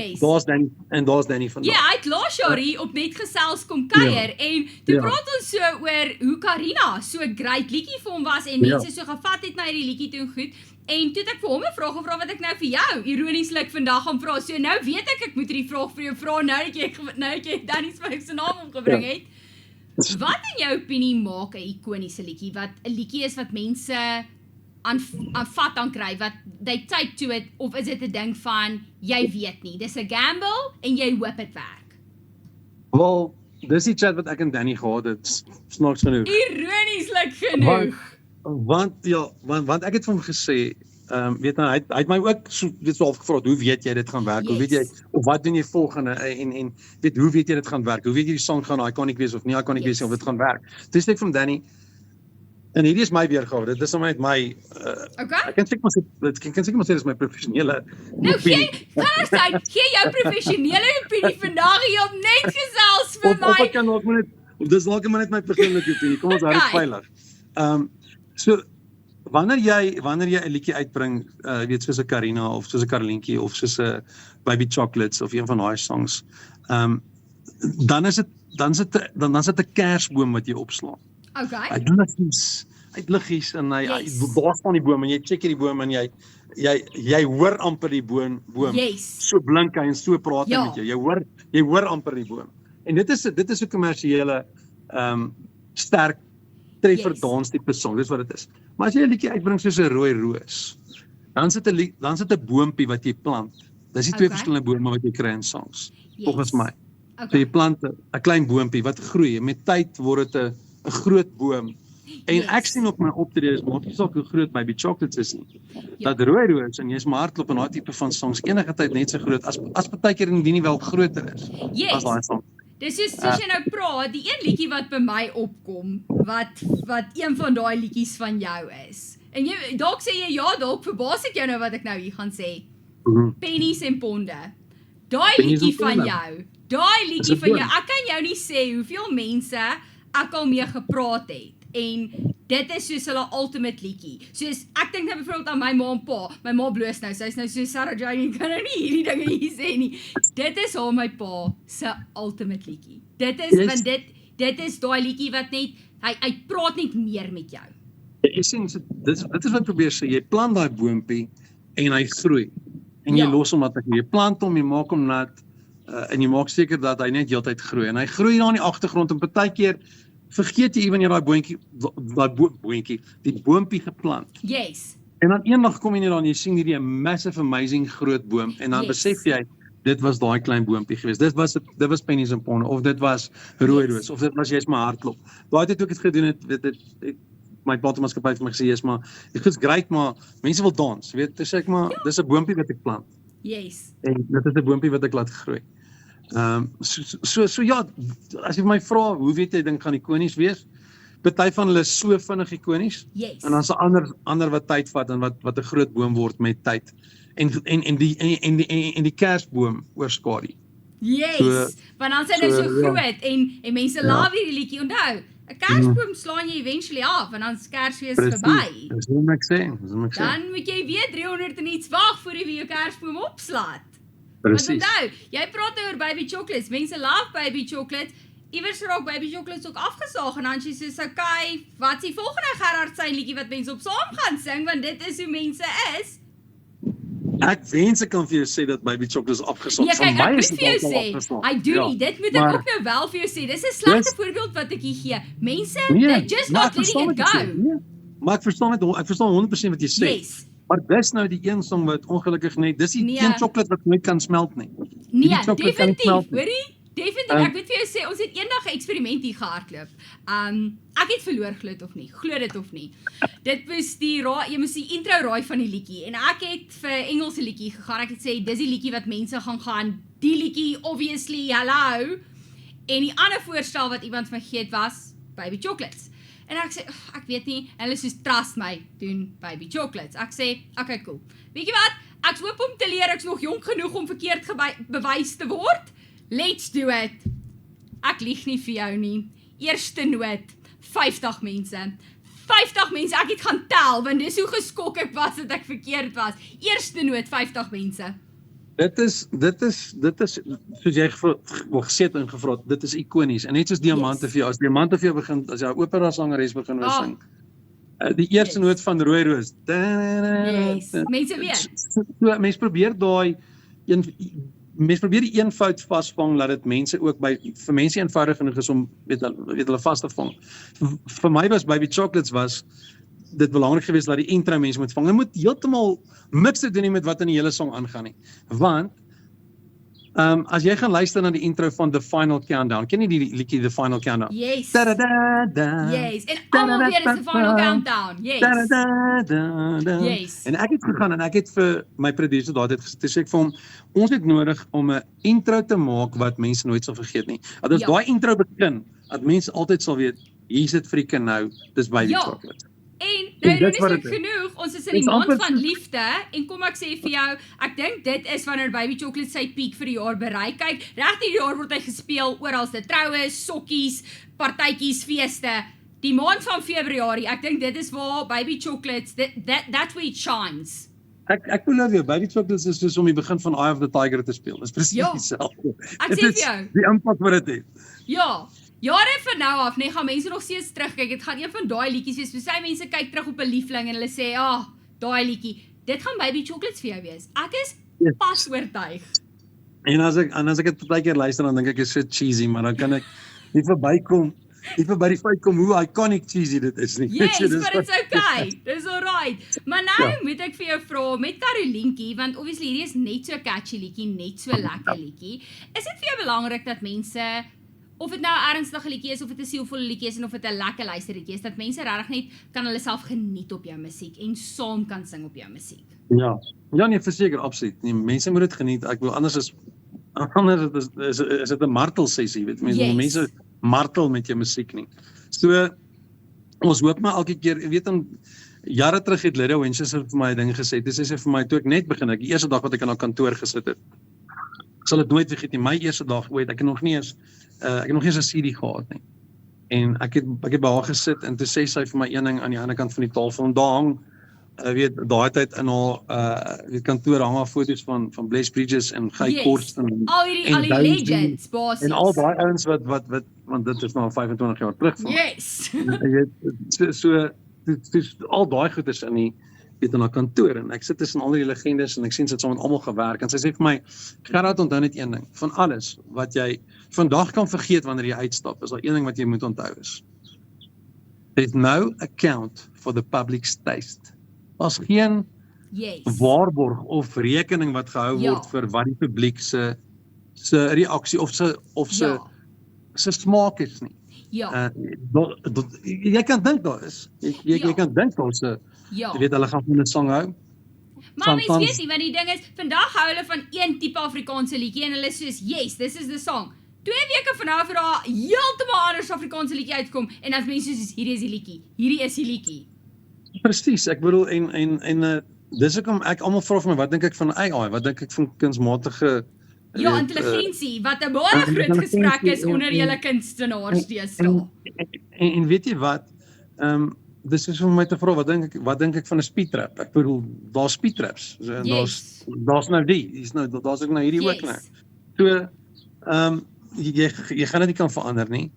daar's Danny van. Ja, hy het laas jaar hier op net gesels kom kuier en toe praat ons so oor hoe Karina so 'n great liedjie vir hom was en mense so gevat het na hierdie liedjie toe en goed. En toe het ek vir hom 'n vraag gevra wat ek nou vir jou ironieslik vandag gaan vra. So nou weet ek moet hierdie vraag vir jou vra nou dat jy Danny se naam omgebring het. Wat in jou opinie maak 'n ikoniese liedjie wat 'n liedjie is wat mense aanvat aan kry, wat they take to it, of is dit 'n ding van jy weet nie, dis 'n gamble en jy hoop dit werk? Wel, dis die chat wat ek en Danny gehad het, snaaks genoeg. Ironieslik genoeg. Want ek het vir hom gesê, weet nou, hy het my ook so half gevra, hoe weet jy dit gaan werk? Hoe weet jy, of wat doen jy volgende, en weet, hoe weet jy dit gaan werk? Hoe weet jy die song gaan iconic wees of nie iconic wees, of dit gaan werk? Toe sê ek van Danny, en hierdie is my weergawe, dit is my, ek kan seker maar sê, dit is my professionele opinie. Nou gee jou professionele opinie vandag hier op net gesels vir my. Dis dalk maar net my persoonlike opinie. Kom ons hou dit veilig. So wanneer jy 'n liedjie uitbring, weet soos 'n Karina of soos 'n Karolientjie of soos 'n Baby Chocolates of een van daai songs, dan is dit 'n kersboom wat jy opslaan. Okay. Hy liggies en hy baas van die boom en jy check hierdie boom en jy hoor amper die boom. So blink hy en so praat hy met jou. Jy hoor amper die boom. En dit is 'n kommersiële sterk treffer dans tipe song, dis wat dit is. Maar as jy 'n liedjie uitbring soos 'n Rooi Roos, dan sit 'n boompie wat jy plant. Dis die twee verskillende bome wat jy kry in songs, volgens my. So jy plant 'n klein boompie wat groei en met tyd word dit 'n groot boom. En ek sien op my optredes, maak nie saak hoe groot Baby Chocolates is nie, dat Rooi Roos en jy's maar hardloop en daai tipe van songs enige tyd net so groot as partykeer indien nie wel groter is as daai song. Dis soos jy nou praat, die een liedjie wat by my opkom, wat een van daai liedjies van jou is. En jy dalk sê jy dalk verbaas ek jou nou wat ek nou hier gaan sê. Pennies en ponde. Daai liedjie van jou. Ek kan jou nie sê hoeveel mense ek al mee gepraat het. En dit is soos hulle ultimate liedjie. Soos ek dink nou byvoorbeeld aan my ma en pa. My ma bloos nou. Sy's nou so Sarah Jane, kan nou nie hierdie dinge hier sê nie. Dit is haar my pa se ultimate liedjie. Dit is want dit is daai liedjie wat net hy praat net meer met jou. Jy sien dit is wat probeer sê. Jy plant daai boompie en hy groei. En jy los hom jy plant hom, jy maak hom nat en jy maak seker dat hy net heeltyd groei. En hy groei daar in die agtergrond en partykeer vergeet jy ewen jy die boompie geplant. Yes. En dan eendag kom jy net aan, jy sien hierdie massive amazing groot boom en dan besef jy, dit was daai klein boompie geweest. Dit was Pennies en Ponde of dit was Rooi Roos of dit was jy's maar hardloop. Daai het ook iets gedoen het my platemaatskappy vir my gesê is maar dit is great maar mense wil dans, weet jy sê ek maar dis 'n boompie wat ek plant. Yes. En dit is 'n boompie wat ek laat groei. So ja, as jy my vra, hoe weet jy dink gaan ikonies wees? Party van hulle is so vinnig ikonies. Yes. En dan is 'n ander wat tyd vat en wat 'n groot boom word met tyd. En die kersboom oorskadu. Yes. Want dan is hy so groot en mense love hierdie liedjie. Onthou, 'n kersboom slaan jy eventually af en dan is Kersfees verby. Dis wat ek sê. Dan moet jy weer 300 en iets wag voor jy jou kersboom opslaat. Precies. Want onthou, jy praat oor Baby Chocolates. Mense love Baby Chocolates. Iewers raak Baby Chocolates ook afgesaag en dan sê jy so, "Okay, wat is die volgende Gerard se liedjie wat mense op saam gaan sing want dit is hoe mense is." Ek wens ek kan vir jou sê dat Baby Chocolates afgesaag. Ja, kyk, ek moet vir jou sê, I do nie. Dit moet ek ook nou wel vir jou sê. Dis 'n slegte voorbeeld wat ek hier gee. Mense, they just not letting it go. Maar ek verstaan 100% wat jy sê. Yes. Maar dis nou die een song wat ongelukkig net, dis die een chocolate wat nooit kan smelt nie. Nee, definitief, hoorie? Definitief, ek moet vir jou sê, ons het eendag 'n eksperiment hier gehardloop. Ek het verloor, glo dit of nie. Dit was jy moes die intro raai van die liedjie en ek het vir Engelse liedjie gegaan. Ek het sê dis die liedjie wat mense gaan, die liedjie obviously, hello. En die ander voorstel wat iemand vir my gegee het was Baby Chocolates. En ek sê, ek weet nie, hulle soos trust my, doen Baby Chocolates. Ek sê, okay, cool. Weet jy wat? Ek hoop om te leer, ek's nog jonk genoeg om verkeerd bewys te word. Let's do it. Ek lieg nie vir jou nie. Eerste noot, 50 mense. 50 mense, ek het gaan tel, want dis hoe geskok ek was dat ek verkeerd was. Eerste noot, 50 mense. Dit is soos jy gesê het en gevra het, dit is ikonies. En net soos Diamante vir jou, as Diamante vir jou begin, as jy 'n opera sangeres begin sing. Die eerste noot van Rooi Roos. Yes. Mense weet. So mense probeer die eenvoud vasvang dat dit mense ook vir mense eenvoudig genoeg is om weet hulle vas te vang. Vir my was Baby Chocolates was dit belangrik geweest dat die intro mense moet vang. Hulle moet heeltemal niks te doen met wat in die hele song aangaan nie. Want as jy gaan luister na die intro van The Final Countdown, ken jy die liedjie The Final Countdown? Yes. Da-da-da-da. Yes. En almal weet dit is The Final Countdown. Yes. Da-da-da-da. Yes. En ek het gegaan en ek het vir my producer daardie gesê ek vir hom, ons het nodig om 'n intro te maak wat mense nooit sal vergeet nie. Dat as daai intro begin, dat mense altyd sal weet, hier's dit freaking nou, dis Baby Chocolates. En nou dis wat ironies dit is. genoeg, ons is in Dis die maand amper van liefde en kom ek sê vir jou, ek dink dit is wanneer Baby Chocolate sy piek vir die jaar bereik. Kyk, reg die jaar word hy gespeel oralste troues, sokkies, partytjies, feeste. Die maand van Februarie, ek dink dit is waar Baby Chocolates, that's where it shines. Ek beloof jou, Baby Chocolates is soos om die begin van Eye of the Tiger te speel. Dis presies Ja. dieselfde. Ek Dit sê is vir jou. die impak wat dit het. Ja, jare van nou af, nee, gaan mense nog steeds terugkyk. Dit gaan een van daai liedjies wees. Party mense kyk terug op 'n liefling en hulle sê, daai liedjie. Dit gaan Baby Chocolates vir jou wees. Ek is Yes. pas oortuig. En as ek dit partykeer luister, dan dink ek is so cheesy, maar dan kan ek nie verby die feit kom hoe iconic cheesy dit is nie. Yes, Weet jy, dis but it's okay. Dis alright. Maar nou moet ek vir jou vra met Karolientjie, want obviously hierdie is net so catchy liedjie, net so lekker liedjie. Is dit vir jou belangrik dat mense, of dit nou 'n ernstige liedjie is of dit 'n sielvolle liedjie is en of dit 'n lekker luisterliedjie is, dat mense regtig net kan hulle self geniet op jou musiek en saam kan sing op jou musiek? Ja, nee, verseker, absoluut. Nee, mense moet dit geniet. Ek wil anders is dit 'n martel sessie, weet mense, Yes. mense martel met jou musiek nie. So ons hoop maar elke keer, jy weet dan jare terug het Lydia Wenches vir my 'n ding gesê. Dis sê vir my toe ek net begin, die eerste dag wat ek in haar kantoor gesit het. Ek sal dit nooit vergeet nie. My eerste dag ooit, ek het nog nie eens 'n CD gehad nie. En ek het by haar gesit en toe sê sy vir my een ding aan die ander kant van die tafel en daar hang weet daai tyd in haar kantoor hang haar foto's van Bless Bridges en Guy Yes. Korsten Al die Daisy legends, basies. en al daai ouens wat want dit is nou 25 jaar terug van. Yes. Jy weet so al daai goeders in die weet in haar kantoor en ek sit tussen al die legendes en ek sien sy het saam met almal gewerk en sy sê vir my Gerard, onthou net een ding van alles wat jy vandag kan vergeet wanneer jy uitstap, is daar een ding wat jy moet onthou is. There's no account for the public's taste. Daar's geen Yes. waarborg of rekening wat gehou Ja. word vir wat die publiek se reaksie of se Ja. smaak is nie. Ja. Jy kan dink daar is. Jy Ja. kan dink daar's Ja. jy weet hulle gaan van 'n song hou. Maar mens Sometimes- weet nie, want die ding is, vandag hou hulle van een tipe Afrikaanse liedjie en hulle is soos, yes, this is the song. 2 weke van nou af het daar heeltemal anders Afrikaanse liedjie uitkom en as mense soos, hierdie is die liedjie, hierdie is die liedjie. Presies, ek bedoel en dis hoekom ek almal vra vir my, wat dink ek van AI? Wat dink ek van kunsmatige Ja, weet, intelligensie, wat 'n baie groot gesprek is onder julle kunstenaars deesdae. En weet jy wat? Dis is om my te vra, wat dink ek van 'n speedtrap? Ek bedoel, daar's speedtraps. So, en Yes. daar's nou daar's ook nou hierdie ook nou. So, jy gaan dit nie kan verander nie.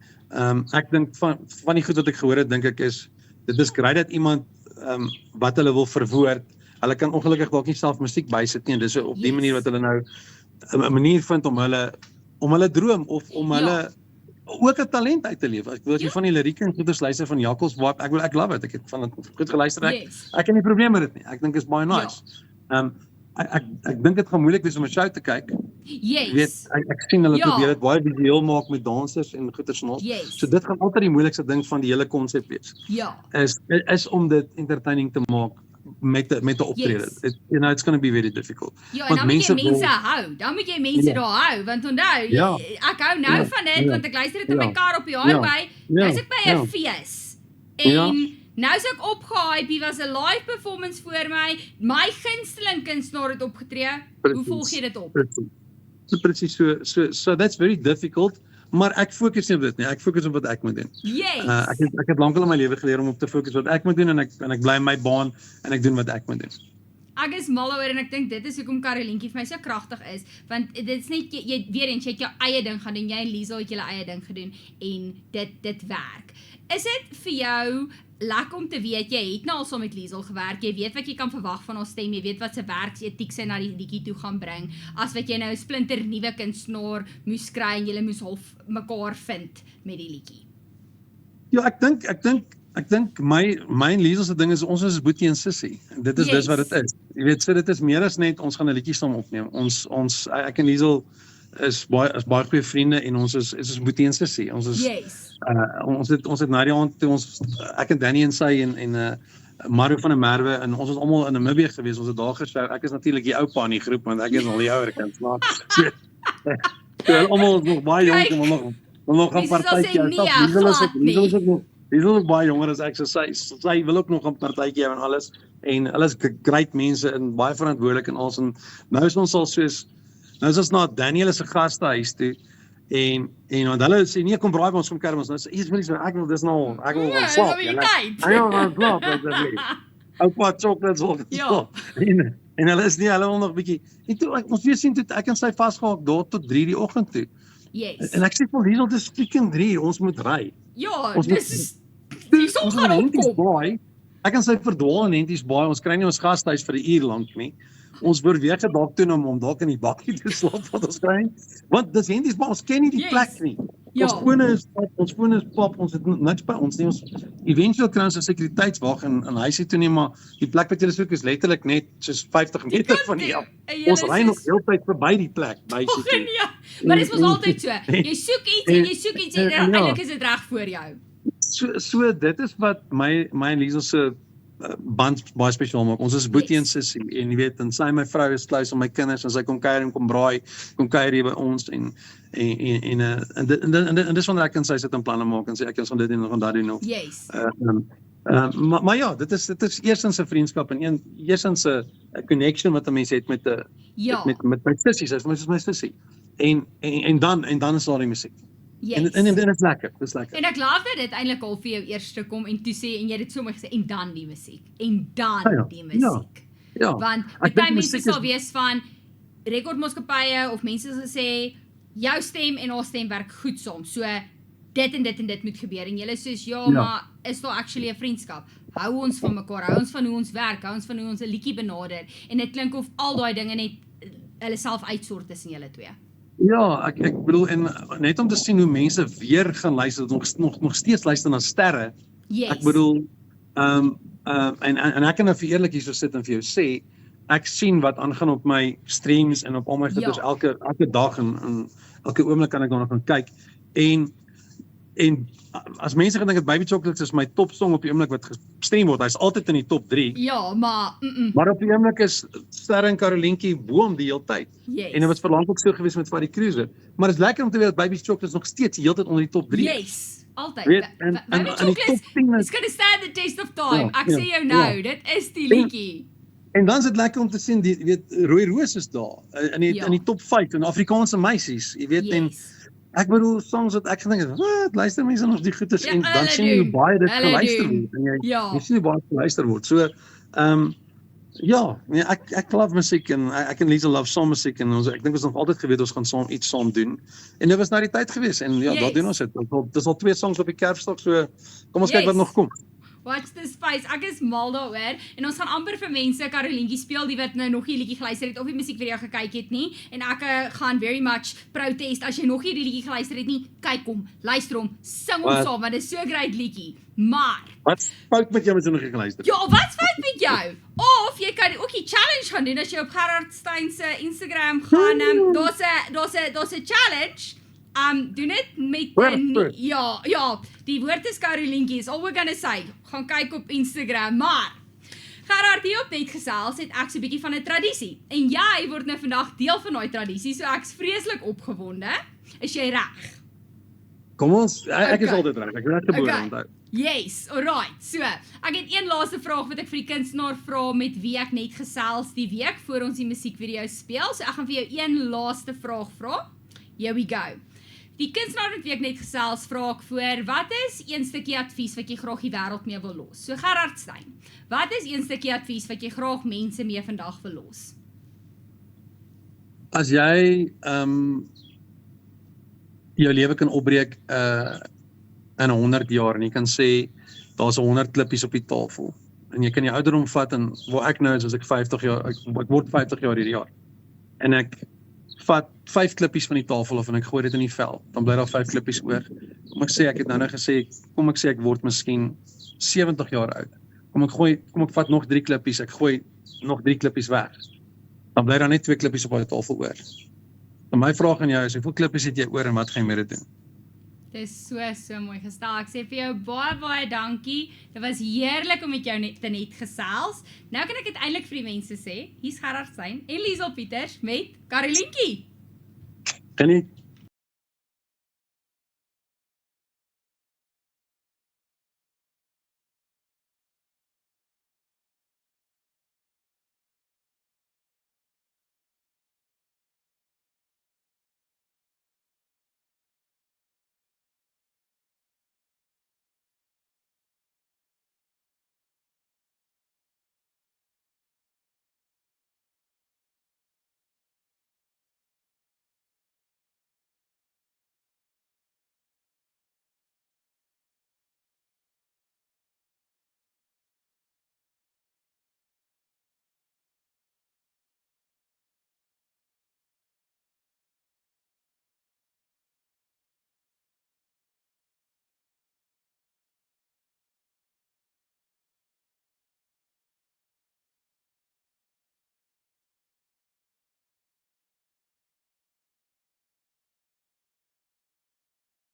Ek dink van die goed wat ek gehoor het, dink ek is dit is great dat iemand wat hulle wil verwoord. Hulle kan ongelukkig dalk nie self musiek bysit nie en dis op die Yes. manier wat hulle nou 'n manier vind om hulle droom of om hulle ook 'n talent uit te leef. Ek wil as jy van die lirieke en goeders luister van Jakkals Waap, ek love it. Ek het van dit goed geluister. Yes. Ek het nie probleme met dit nie. Ek dink is baie nice. Ek dink dit gaan moeilik wees om 'n show te kyk. Yes. Jy weet, ek sien hulle Ja. probeer dit baie visueel maak met dansers en goeders en al. Yes. So dit gaan altyd die moeilikste ding van die hele konsep wees. Ja. Is om dit entertaining te maak met 'n optrede. Yes. It's going to be very difficult. Ja, en Want dan moet jy mense mense wil- hou. Dan moet jy mense Ja. daar hou, want onthou, Ja. ek hou nou Ja. van dit Ja. want ek luister dit in my Ja. kar op die highway. Nou is ek by 'n Ja. fees. En Ja. nou is ek opgehype, hier was 'n live performance voor my. My gunsteling kunstenaar het opgetree. Hoe Precies. volg jy dit op? Presies so that's very difficult, maar ek fokus nie op dit nie. Ek fokus op wat ek moet doen. Yes. Ek het lankal in my lewe geleer om op te fokus wat ek moet doen en ek bly in my baan en ek doen wat ek moet doen. Ek is mal oor en ek dink dit is hoekom Karolientjie vir my so kragtig is, want dit is net jy weer eens jy het jou eie ding gaan doen, jy en Liesel het julle eie ding gedoen en dit werk. Is dit vir jou lekker om te weet jy het nou al saam met Liesel gewerk, jy weet wat jy kan verwag van haar stem, jy weet wat se werksetiek sy na die liedjie toe gaan bring, as wat jy nou 'n splinter nuwe kunstenaar moes kry en julle moes half mekaar vind met die liedjie. Ja, ek dink my en Liesel se ding is ons is boetie en sussie. Dit is Yes. dis wat dit is. Jy weet, so dit is meer as net ons gaan 'n liedjie saam opneem. Ek en Liesel is baie goeie vriende en ons is boetie en sussie. Ons is Yes. ons het na die aand toe ek en Danny en sy en Mario van der Merwe en ons was almal in Namibië gewees. Ons het daar geshow. Ek is natuurlik die oupa in die groep want ek is al die ouer kind. Maar so almal is nog baie jonk en wil nog gaan Mense sal sê partytjie. nee, glad nie. Liesel is ook nog is ook baie jonger as ek, so sy wil ook nog 'n partytjie hê en alles, en hulle is great mense en baie verantwoordelik en alles, en nou is ons al soos, nou is ons na Daniel se gastehuis toe, en want hulle sê, nee, kom braai by ons, kom kerm ons, nou sê, ek wil slaap, Ja, ek wil slaap, asseblief. Oupa chocolates wil slaap, en hulle wil nog 'n bietjie, en toe, ons weer sien, toe ek en sy vasgehak daar tot 3 die oggend toe, Yes. en ek sê, vir Liesel, dis freaking 3, ons moet ry. Ja, Ons dis is die son Ons gaan in Henties opkom. Baai, ek en sy verdwaal in Henties Baai, ons kry nie ons gastehuis vir 'n uur lank nie. Ons beweeg dalk toe om dalk in die bakkie te slaap wat ons kry. Want dis Henties Baai, ons ken nie die Yes. plek nie. Ja. Ons fone is pap, ons het niks by ons nie. Ons eventueel kry ons 'n sekuriteitswag en hy sê toe nie, maar die plek wat jy soek is letterlik net soos 50 meter van hier af. Ons ry nog heeltyd verby die plek, basically. Ja, maar dit was altyd so. Jy soek iets en jy soek iets en ja. eintlik is dit reg voor jou. So dit is wat my en Liesel se band baie spesiaal maak. Ons is boetie en sussie, en jy weet, en sy en my vrou is kluis om my kinders, en sy kom kuier en kom braai, kom kuier hier by ons, en dis wanneer ek en sy sit en planne maak, en sê ek ons gaan dit doen, en dat doen nog. Yes. Maar ja, dit is eerstens 'n vriendskap, en eerstens 'n connection wat 'n mens het met Ja. met my sussie, sy is vir my sussie. En dan is daar die musiek. Yes. En dit is lekker, dis lekker. En ek glo dat dit eintlik al vir jou eerste kom en toe sê en jy het dit sommer gesê en dan die musiek en dan Ja, die musiek. Ja. Want Ek baie dink mense musiek sal wees van rekordmaatskappye of mense sal sê jou stem en haar stem werk goed saam. So dit en dit moet gebeur en julle sê ja, maar is daar actually 'n vriendskap? Hou ons van mekaar, hou ons van hoe ons werk, hou ons van hoe ons 'n liedjie benader en dit klink of al daai dinge net hulle self uitsort tussen julle twee. Ja, ek bedoel, en net om te sien hoe mense weer gaan luister, nog steeds luister na sterre. Yes. Ek bedoel, en ek kan nou vir eerlik hier so sit en vir jou sê, ek sien wat aangaan op my streams en op al my goeders elke dag en elke oomblik kan ek daar nog gaan kyk. En as mense gedink het Baby Chocolates is my top song op die oomblik wat gestream word, hy's altyd in die top 3. Ja, maar Maar op die oomblik is Sterre en Karolientjie boom die hele tyd. yes. En dit was verlang ook so gewees met Freddy Cruiser. Maar dit is lekker om te weet dat Baby Chocolates nog steeds die hele tyd onder die top 3. Yes, altyd. Weet, en Baby die Chocolates top 10 is gonna stand the test of time. Ja, Ek sê jou nou, dit is die liedjie. En dan is dit lekker om te sien, jy weet, Rooi Roos is daar in die top 5 en Afrikaanse meisies, jy weet, en ek bedoel songs wat ek gedink het, wat luister mense nog die goedes en dan sien jy hoe baie dit geluister word en jy sien hoe baie geluister word. So ja, nee, ek love musiek en ek en Liesel love saam musiek en ek dink ons nog altyd geweet ons gaan iets saam doen. En dit was nou die tyd gewees en ja, daar doen ons dit. Dis al 2 songs op die kerfstok, so kom ons kyk wat nog kom. Watch the Spice. Ek is mal daaroor en ons gaan amper vir mense Karolientjie speel die wat nou nog nie liedjie geluister het of die musiekvideo gekyk het nie en ek gaan very much protest as jy nog nie die liedjie geluister het nie, kyk hom, luister hom, sing hom saam want dit is so 'n great liedjie. Maar wat fout met jou as jy nog nie geluister? Ja, wat's fout met jou? Of jy kan ook die challenge gaan doen as jy op Gerard Stein se Instagram gaan, daar's 'n challenge. Doen dit met ja, die woord is Karolientjie, is all we're gonna say. Gaan kyk op Instagram, maar Gerard hier op Net Gesels het ek so 'n bietjie van 'n tradisie. En jy word nou vandag deel van daai tradisie, so ek's vreeslik opgewonde. Is jy reg? Kom ons, ek is altyd reg. Ek het gebore onthou. Yes, alright. So, ek het een laaste vraag wat ek vir die kunstenaar vra met wie ek net gesels die week voor ons die musiekvideo speel. So ek gaan vir jou een laaste vraag vra. Here we go. Die kunstenaar met wie ek net gesels vra ek voor, wat is een stukkie advies wat jy graag die wêreld mee wil los? So Gerard Stein, wat is een stukkie advies wat jy graag mense mee vandag wil los? As jy jou lewe kan opbreek in 100 jaar en jy kan sê daar's 100 klippies op die tafel en jy kan die ouderdom vat en waar ek nou is as ek 50 jaar, ek word 50 jaar hierdie jaar en ek vat 5 klippies van die tafel af en ek gooi dit in die vel, dan bly daar 5 klippies oor. Kom ek sê, ek het nou gesê, kom ek sê ek word miskien 70 jaar oud. Kom ek vat nog 3 klippies, ek gooi nog 3 klippies weg. Dan bly daar net 2 klippies op die tafel oor. En my vraag aan jou is, hoeveel klippies het jy oor en wat gaan jy met dit doen? Dit is so mooi gestel. Ek sê vir jou baie dankie. Dit was heerlik om met jou net gesels. Nou kan ek dit eintlik vir die mense sê. Hier's Gerard Stein en Liesel Pieters met Karolientjie. Geniet.